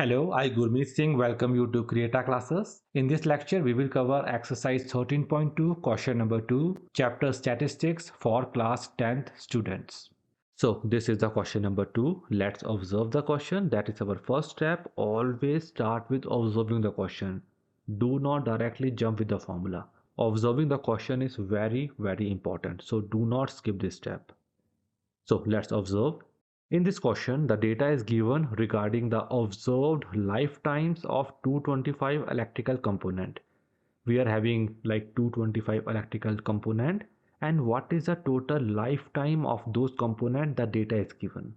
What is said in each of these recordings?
Hello, I Gurmeet Singh welcome you to CREATA classes. In this lecture, we will cover exercise 13.2, question number 2, chapter statistics for class 10th students. So this is the question number 2. Let's observe the question. That is our first step. Always start with observing the question. Do not directly jump with the formula. Observing the question is very important. So do not skip this step. So let's observe. In this question, the data is given regarding the observed lifetimes of 225 electrical component. We are having like 225 electrical component, and what is the total lifetime of those component the data is given.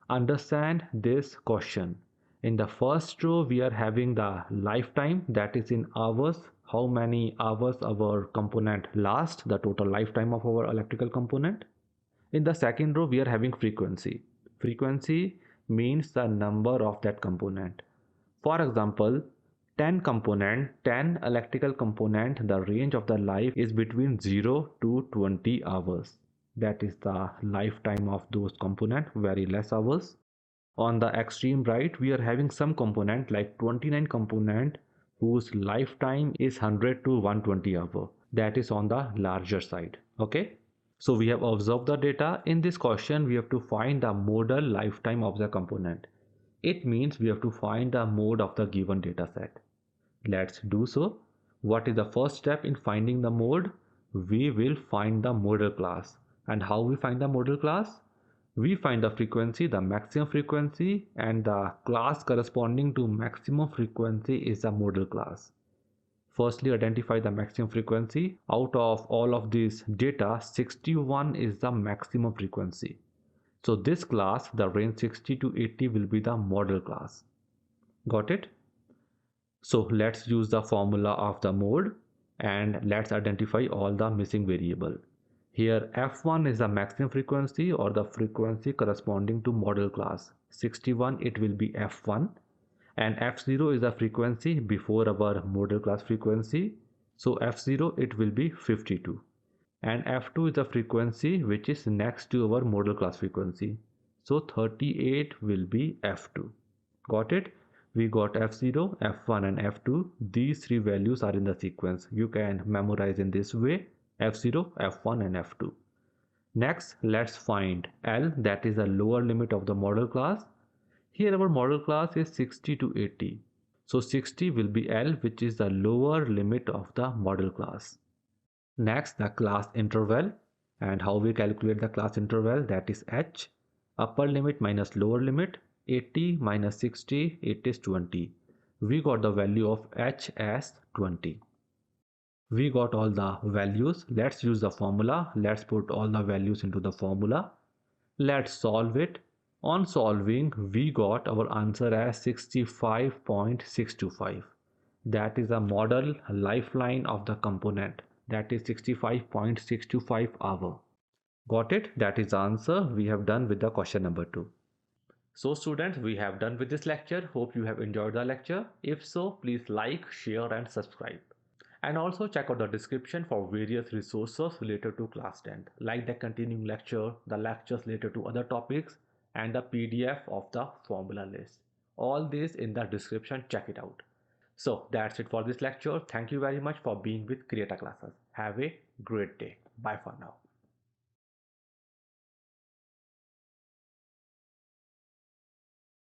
Understand this question. In the first row, we are having the lifetime, that is in hours, how many hours our component lasts, the total lifetime of our electrical component. In the second row, we are having frequency. Frequency means the number of that component. For example, 10 component, 10 electrical component, the range of the life is between 0 to 20 hours. That is the lifetime of those component, very less hours. On the extreme right, we are having some component like 29 component whose lifetime is 100 to 120 hour. That is on the larger side. Okay. So we have observed the data. In this question, we have to find the modal lifetime of the component. It means we have to find the mode of the given data set. Let's do so. What is the first step in finding the mode? We will find the modal class. And how we find the modal class? We find the frequency, the maximum frequency, and the class corresponding to maximum frequency is the modal class. Firstly, identify the maximum frequency. Out of all of this data, 61 is the maximum frequency. So this class, the range 60 to 80 will be the modal class. Got it? So let's use the formula of the mode and let's identify all the missing variable. Here F1 is the maximum frequency or the frequency corresponding to modal class. 61 it will be F1. And F0 is the frequency before our modal class frequency. So F0 it will be 52. And F2 is the frequency which is next to our modal class frequency. So 38 will be F2. Got it? We got F0, F1 and F2. These three values are in the sequence. You can memorize in this way F0, F1 and F2. Next, let's find L, that is the lower limit of the modal class. Here our model class is 60 to 80. So 60 will be L, which is the lower limit of the model class. Next, the class interval. And how we calculate the class interval, that is H. Upper limit minus lower limit. 80 minus 60, it is 20. We got the value of H as 20. We got all the values. Let's use the formula. Let's put all the values into the formula. Let's solve it. On solving, we got our answer as 65.625. That is a modal lifeline of the component. That is 65.625 hour. Got it? That is the answer we have done with the question number 2. So students, we have done with this lecture. Hope you have enjoyed the lecture. If so, please like, share and subscribe. And also check out the description for various resources related to class 10, like the continuing lecture, the lectures related to other topics, and the PDF of the formula list. All this in the description, check it out. So that's it for this lecture. Thank you very much for being with CREATA classes. Have a great day. Bye for now.